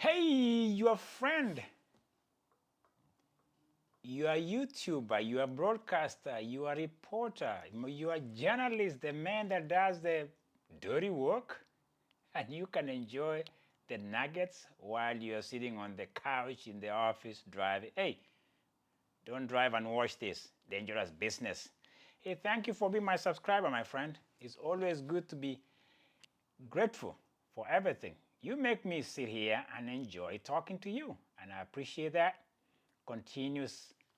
Hey, your friend, you are YouTuber, you are broadcaster, you are reporter, you are journalist, the man that does the dirty work, and you can enjoy the nuggets while you are sitting on the couch in the office driving. Hey, don't drive and watch this dangerous business. Hey, thank you for being my subscriber, my friend. It's always good to be grateful for everything. You make me sit here and enjoy talking to you, and I appreciate that. Continue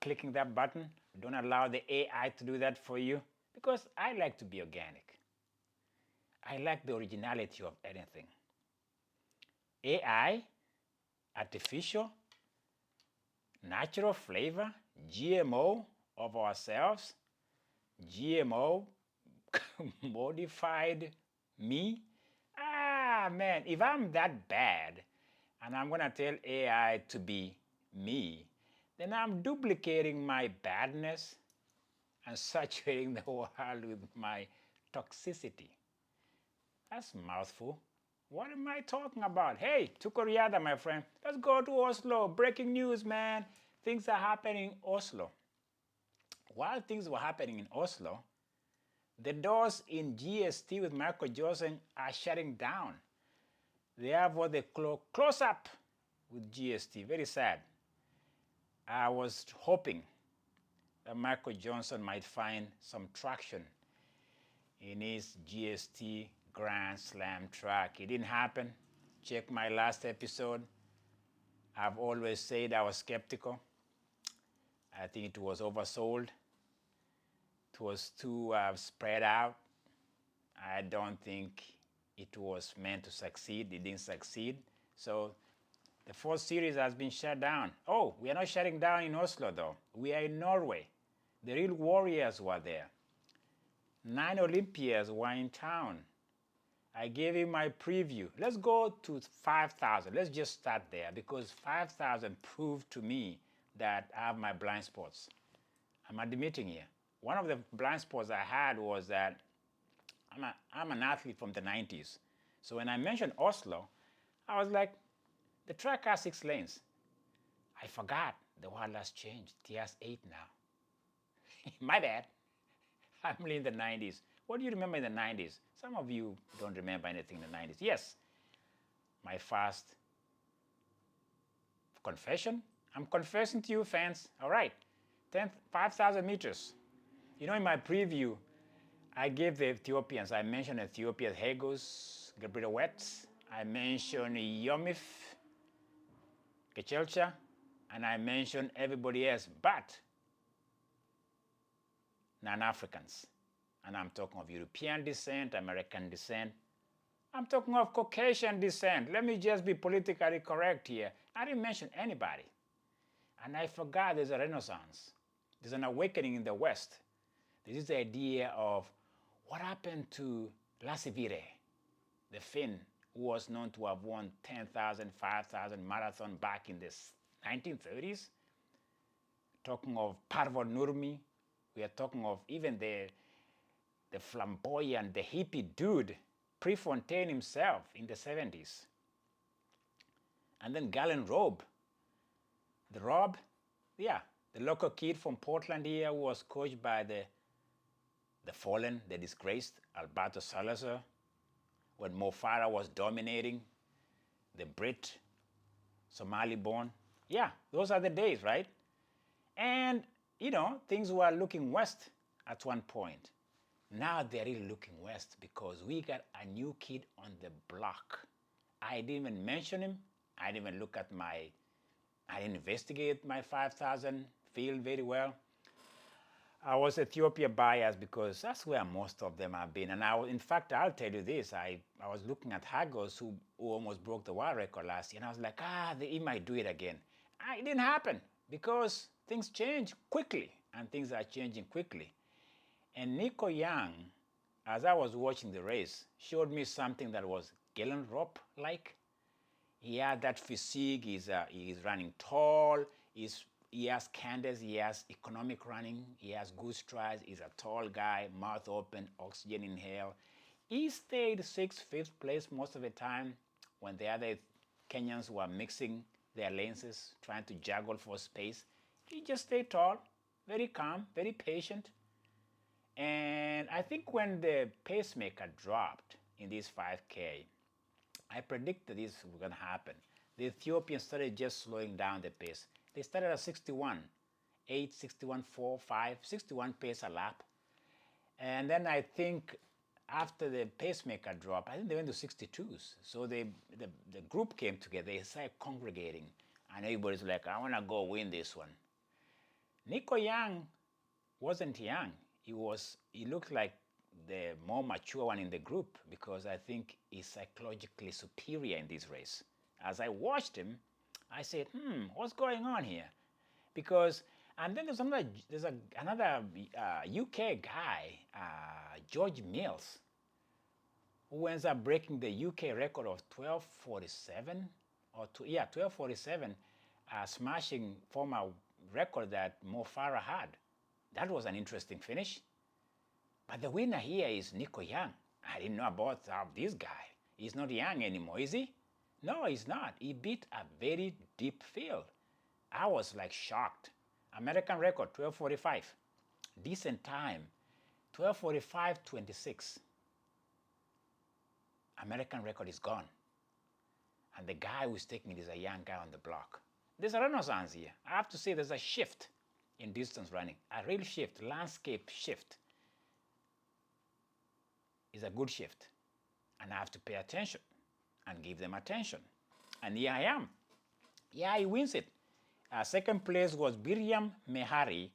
clicking that button. Don't allow the AI to do that for you because I like to be organic. I like the originality of anything. AI, artificial, natural flavor, GMO of ourselves, GMO modified me. Ah, man, if I'm that bad and I'm going to tell AI to be me, then I'm duplicating my badness and saturating the world with my toxicity. That's a mouthful. What am I talking about? Hey, Tukoriada, my friend, let's go to Oslo. Breaking news, man. Things are happening in Oslo. While things were happening in Oslo, the doors in GST with Michael Johnson are shutting down. They have what they call close up with GST. Very sad. I was hoping that Michael Johnson might find some traction in his GST Grand Slam track. It didn't happen. Check my last episode. I've always said I was skeptical. I think it was oversold. It was too spread out. I don't think it was meant to succeed. It didn't succeed. So the fourth series has been shut down. Oh, we are not shutting down in Oslo though. We are in Norway. The real warriors were there. 9 Olympians were in town. I gave you my preview. Let's go to 5,000. Let's just start there because 5,000 proved to me that I have my blind spots. I'm admitting here. One of the blind spots I had was that I'm an athlete from the 90s. So when I mentioned Oslo, I was like, the track has 6 lanes. I forgot the world has changed. It has 8 now. My bad. I'm only in the 90s. What do you remember in the 90s? Some of you don't remember anything in the 90s. Yes, my first confession. I'm confessing to you, fans. All right, 5,000 meters. You know, in my preview, I gave the Ethiopians. I mentioned Ethiopia, Hagos, Gebreidawet. I mentioned Yomif, Kechelcha, and I mentioned everybody else, but non-Africans. And I'm talking of European descent, American descent. I'm talking of Caucasian descent. Let me just be politically correct here. I didn't mention anybody. And I forgot there's a renaissance. There's an awakening in the West. This is the idea of what happened to Lasivire, the Finn, who was known to have won 10,000, 5,000 marathon back in the 1930s. Talking of Parvo Nurmi. We are talking of even the flamboyant, the hippie dude, Prefontaine himself in the 70s. And then Galen Robe, the Rob, yeah, the local kid from Portland here who was coached by the fallen, the disgraced Alberto Salazar, when Mo Farah was dominating, the Brit, Somali-born. Yeah, those are the days, right? And, you know, things were looking west at one point. Now they're really looking west because we got a new kid on the block. I didn't even mention him. I didn't even look at I didn't investigate my 5,000 field very well. I was Ethiopia biased because that's where most of them have been. And in fact, I'll tell you this. I was looking at Hagos, who almost broke the world record last year, and I was like, he might do it again. It didn't happen because things change quickly, and things are changing quickly. And Nico Young, as I was watching the race, showed me something that was Galen Rope-like. He had that physique, he's running tall, he has candidates, he has economic running, he has good strides, he's a tall guy, mouth open, oxygen inhale. He stayed 6th, 5th place most of the time when the other Kenyans were mixing their lenses, trying to juggle for space. He just stayed tall, very calm, very patient. And I think when the pacemaker dropped in this 5K, I predicted this was going to happen. The Ethiopians started just slowing down the pace. They started at 61, 8, 61, 4, 5, 61 pace a lap. And then I think after the pacemaker drop, I think they went to 62s. So the group came together, they started congregating. And everybody's like, I want to go win this one. Nico Young wasn't young. He looked like the more mature one in the group because I think he's psychologically superior in this race. As I watched him, I said, what's going on here? Because, and then there's another UK guy, George Mills, who ends up breaking the UK record of 12:47, 12:47, smashing former record that Mo Farah had. That was an interesting finish. But the winner here is Nico Young. I didn't know about this guy. He's not young anymore, is he? No, he's not. He beat a very deep field. I was like shocked. American record, 12:45. Decent time, 12:45.26. American record is gone. And the guy who's taking it is a young guy on the block. There's a renaissance here. I have to say there's a shift in distance running. A real shift, landscape shift is a good shift. And I have to pay attention and give them attention. And here I am. Yeah, he wins it. Second place was Biryam Mehari.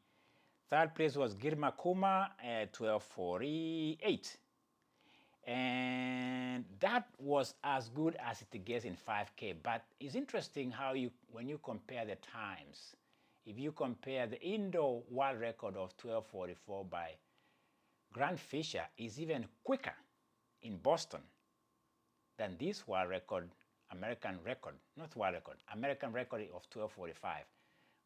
Third place was Girma Kuma at 12:48. And that was as good as it gets in 5K. But it's interesting how when you compare the times, if you compare the indoor world record of 12:44 by Grant Fisher is even quicker in Boston than this world record, American record, not world record, American record of 12:45.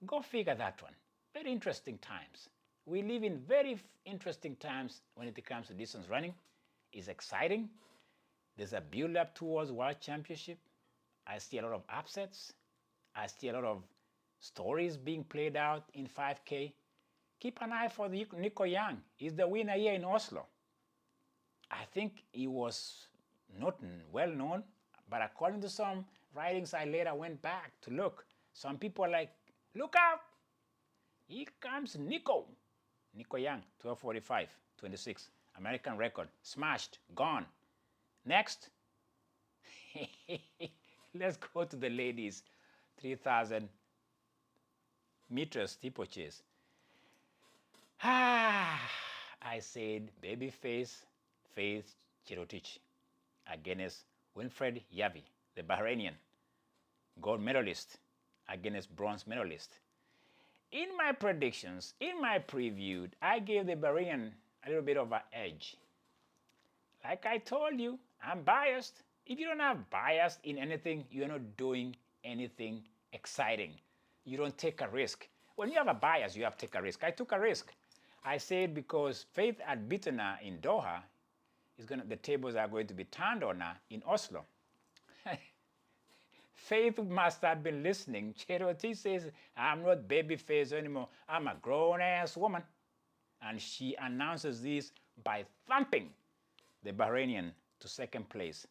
Go figure that one. Very interesting times. We live in very interesting times when it comes to distance running. It's exciting. There's a build-up towards World Championship. I see a lot of upsets. I see a lot of stories being played out in 5K. Keep an eye for Nico Young. He's the winner here in Oslo. I think he was not well known, but according to some writings I later went back to look, some people are like, look out, here comes Nico. Nico Young, 12:45.26. American record, smashed, gone. Next, let's go to the ladies' 3,000 meters steeplechase. I said babyface Faith Cherotich against Winfred Yavi, the Bahrainian gold medalist against bronze medalist. In my predictions, in my preview, I gave the Bahrainian a little bit of an edge. Like I told you, I'm biased. If you don't have bias in anything, you're not doing anything exciting. You don't take a risk. When you have a bias, you have to take a risk. I took a risk. I said because Faith had beaten her in Doha, the tables are going to be turned on her in Oslo. Faith must have been listening. Cherotich says, I'm not babyface anymore. I'm a grown-ass woman. And she announces this by thumping the Bahrainian to second place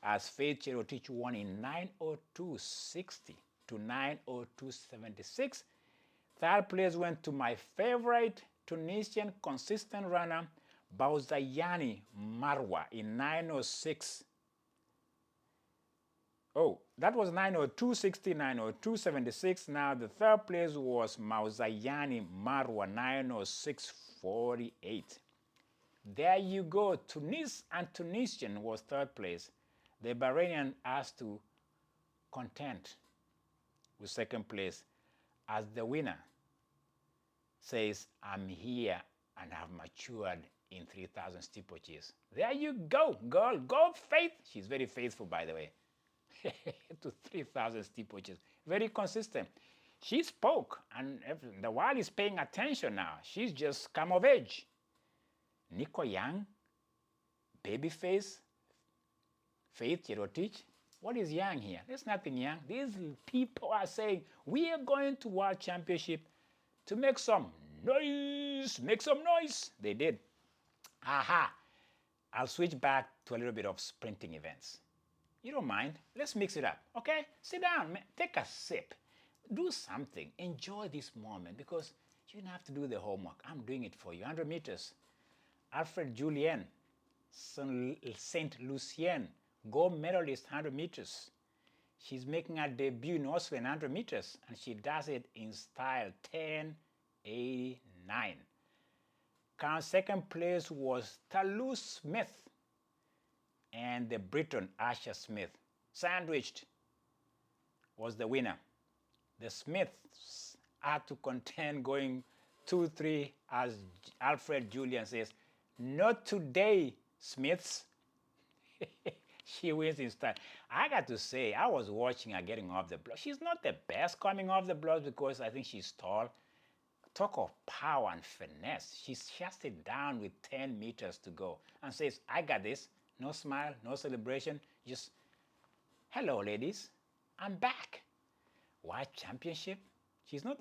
as Faith Cherotich won in 9:02.60 to 9:02.76. Third place went to my favorite Tunisian consistent runner, Wanyonyi Marwa in 9:06. Oh, that was 9:02.60, 9:02.76. Now the third place was Wanyonyi Marwa, 9:06.48. There you go. Tunis and Tunisian was third place. The Bahrainian has to contend with second place as the winner says, I'm here and have matured in 3,000 steeplechase. There you go, girl. Go Faith. She's very faithful, by the way, to 3,000 steeplechase. Very consistent. She spoke, and the world is paying attention now. She's just come of age. Nico Young, babyface, Faith Cherotich, What is young here? There's nothing young. These people are saying, we are going to World Championship to make some noise. Make some noise. They did. Aha. I'll switch back to a little bit of sprinting events. You don't mind? Let's mix it up, okay? Sit down, man. Take a sip. Do something. Enjoy this moment because you don't have to do the homework. I'm doing it for you. 100 meters. Alfred Julien, Saint Lucien, gold medalist 100 meters. She's making her debut in Oslo in 100 meters, and she does it in style 10:89. Current second place was Talou Smith and the Briton Asher Smith. Sandwiched was the winner. The Smiths had to contend going 2-3, as Alfred Julian says, not today, Smiths. She wins in style. I got to say, I was watching her getting off the block. She's not the best coming off the blocks because I think she's tall. Talk of power and finesse. She shuts it down with 10 meters to go and says, I got this. No smile, no celebration. Just, hello, ladies. I'm back. World Championship. It's not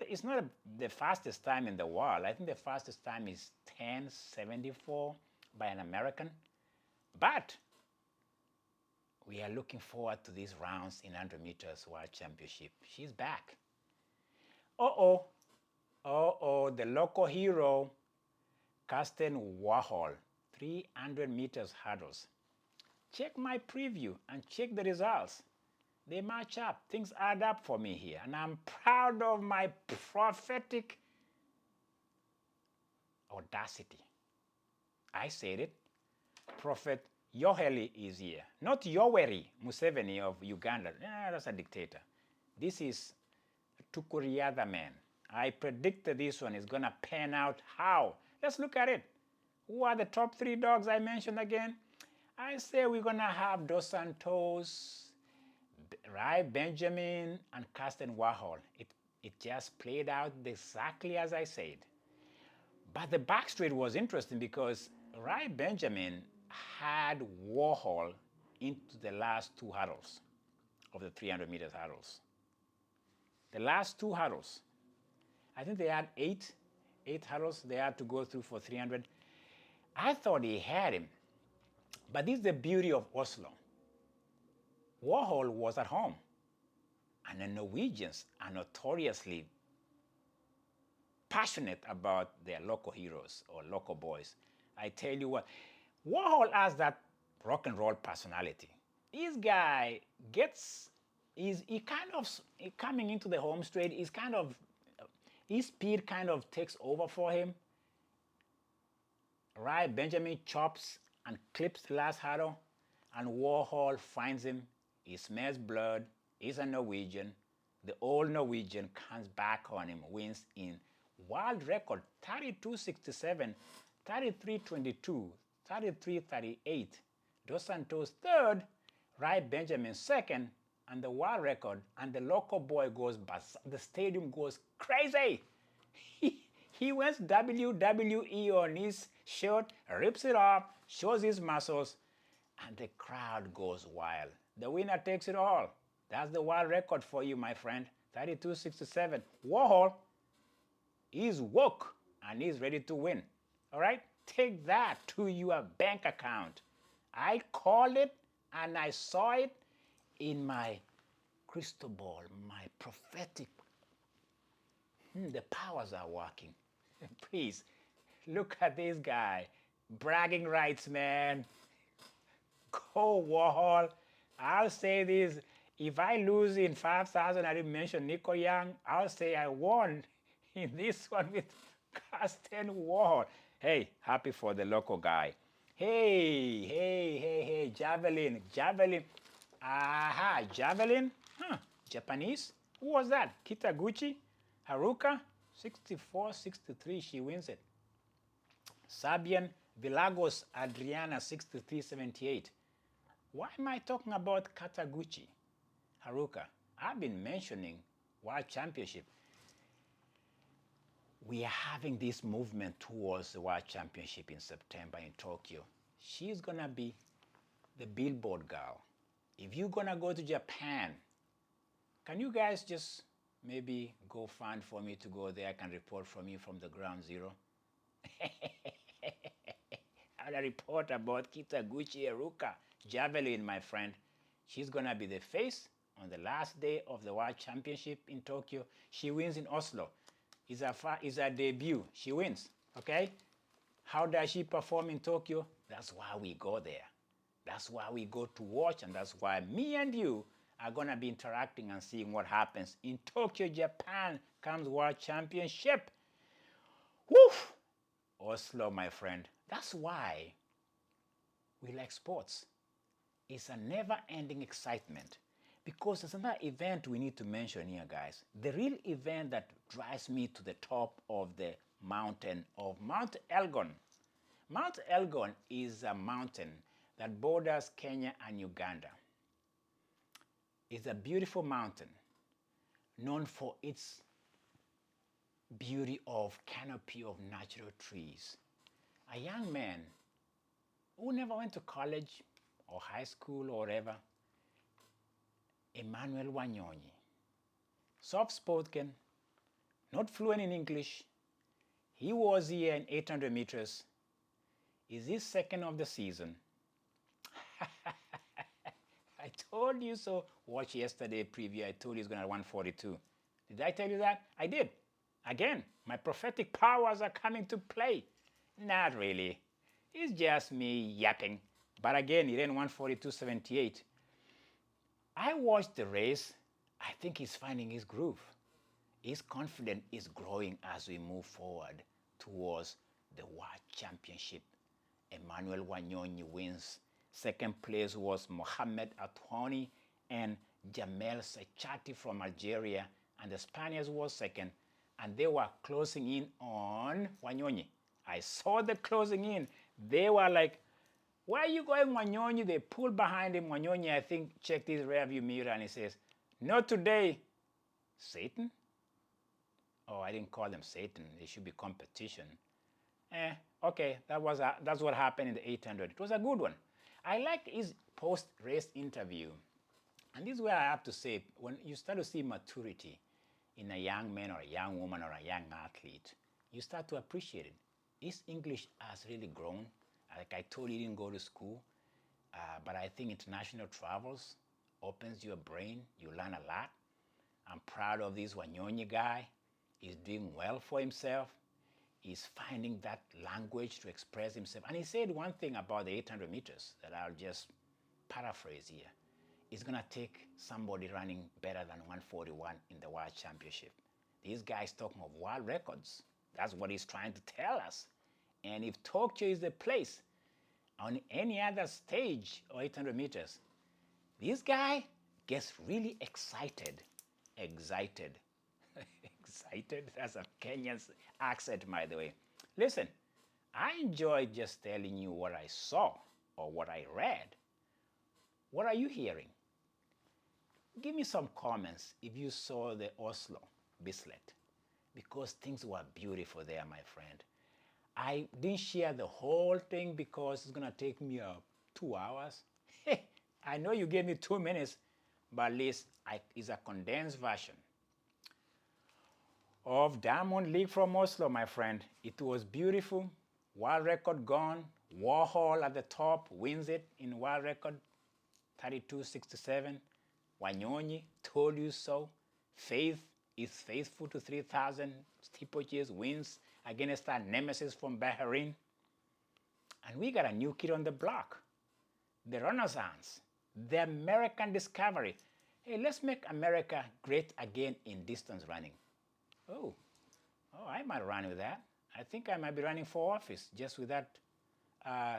the fastest time in the world. I think the fastest time is 10:74 by an American. But we are looking forward to these rounds in 100 meters World Championship. She's back. Uh-oh, the local hero, Karsten Warholm, 300 meters hurdles. Check my preview and check the results. They match up. Things add up for me here. And I'm proud of my prophetic audacity. I said it. Prophet Yoheli is here. Not Yoweri Museveni of Uganda. That's a dictator. This is Tukuriada man. I predicted this one is going to pan out. How? Let's look at it. Who are the top 3 dogs I mentioned again? I say we're going to have Dos Santos, Rai Benjamin, and Karsten Warholm. It just played out exactly as I said. But the backstreet was interesting because Rai Benjamin had Warholm into the last 2 hurdles of the 300 meters hurdles. The last 2 hurdles. I think they had 8 hurdles they had to go through for 300. I thought he had him. But this is the beauty of Oslo. Warholm was at home. And the Norwegians are notoriously passionate about their local heroes or local boys. I tell you what, Warholm has that rock and roll personality. This guy coming into the home straight, his speed kind of takes over for him. Rai Benjamin chops and clips the last hurdle, and Warholm finds him. He smells blood. He's a Norwegian. The old Norwegian comes back on him, wins in world record 32:67, 33:22, 33:38. Dos Santos third, Rai Benjamin second, and the world record, and the local boy goes, the stadium goes crazy. He went WWE on his shirt, rips it off, shows his muscles, and the crowd goes wild. The winner takes it all. That's the world record for you, my friend. 32:67. Warholm is woke and he's ready to win. All right? Take that to your bank account. I called it and I saw it in my crystal ball, my prophetic. The powers are working. Please, look at this guy. Bragging rights, man. Go Warholm. I'll say this. If I lose in 5,000, I didn't mention Nico Young, I'll say I won in this one with Karsten Warholm. Hey, happy for the local guy. Hey, javelin. Aha, javelin? Japanese? Who was that? Kitaguchi? Haruka? 64-63, she wins it. Serbian Vilagos Adriana, 63-78. Why am I talking about Kataguchi? Haruka, I've been mentioning World Championship. We are having this movement towards the World Championship in September in Tokyo. She's going to be the billboard girl. if you're gonna go to Japan, can you guys just maybe go find for me to go there? I can report from you from the ground zero. I had a report about Kitaguchi Haruka, javelin, my friend. She's gonna be the face on the last day of the World Championship in Tokyo. She wins in Oslo. It's her debut. She wins, okay? How does she perform in Tokyo? That's why we go there. That's why we go to watch, and that's why me and you are gonna be interacting and seeing what happens in Tokyo, Japan comes World Championship. Woo! Oslo, my friend. That's why we like sports. It's a never-ending excitement because there's another event we need to mention here, guys. The real event that drives me to the top of the mountain of Mount Elgon. Mount Elgon is a mountain that borders Kenya and Uganda. It's a beautiful mountain known for its beauty of canopy of natural trees. A young man who never went to college or high school or whatever, Emmanuel Wanyonyi, soft-spoken, not fluent in English. He was here in 800 meters. Is his second of the season. I told you so. Watch yesterday preview. I told you he's going to 142. Did I tell you that? I did. Again, my prophetic powers are coming to play. Not really. It's just me yapping. But again, he ran 142.78. I watched the race. I think he's finding his groove. His confidence is growing as we move forward towards the World Championship. Emmanuel Wanyonyi wins. Second place was Mohamed Atwani and Jamel Sechati from Algeria. And the Spaniards was second. And they were closing in on Wanyonyi. I saw the closing in. They were like, where are you going, Wanyonyi? They pulled behind him. Wanyonyi, I think, checked his rearview mirror and he says, not today. Satan? Oh, I didn't call them Satan. They should be competition. Okay, that's what happened in the 800. It was a good one. I like his post-race interview. And this is where I have to say, when you start to see maturity in a young man or a young woman or a young athlete, you start to appreciate it. His English has really grown. Like I told you, he didn't go to school. But I think international travels opens your brain. You learn a lot. I'm proud of this Wanyonyi guy. He's doing well for himself. He's finding that language to express himself. And he said one thing about the 800 meters that I'll just paraphrase here. It's going to take somebody running better than 141 in the World Championship. This guy's talking of world records. That's what he's trying to tell us. And if Tokyo is the place, on any other stage or 800 meters, this guy gets really excited. Excited. That's a Kenyan accent, by the way. Listen, I enjoy just telling you what I saw or what I read. What are you hearing? Give me some comments if you saw the Oslo Bislett, because things were beautiful there, my friend. I didn't share the whole thing because it's going to take me 2 hours. I know you gave me 2 minutes, but at least it's a condensed version of Diamond League from Oslo, my friend. It was beautiful. World record gone. Warholm at the top wins it in world record 32.67. Wanyonyi, told you so. Faith is faithful to 3,000 steeplechase, wins against our nemesis from Bahrain. And we got a new kid on the block. The Renaissance, the American discovery. Hey, let's make America great again in distance running. Oh, I might run with that. I think I might be running for office just with that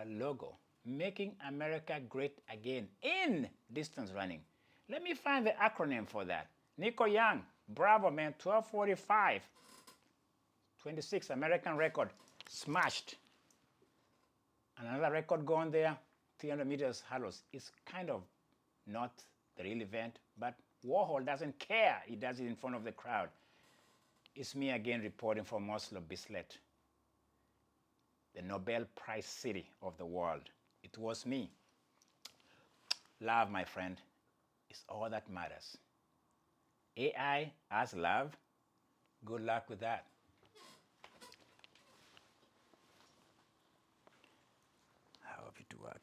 logo. Making America great again in distance running. Let me find the acronym for that. Nico Young, bravo, man, 12:45. 26 American record, smashed. Another record gone there, 300 meters hurdles. It's kind of not the real event, but Warholm doesn't care. He does it in front of the crowd. It's me again reporting from Oslo Bislett, the Nobel Prize city of the world. It was me. Love, my friend. is all that matters. AI as love, good luck with that. I hope it works.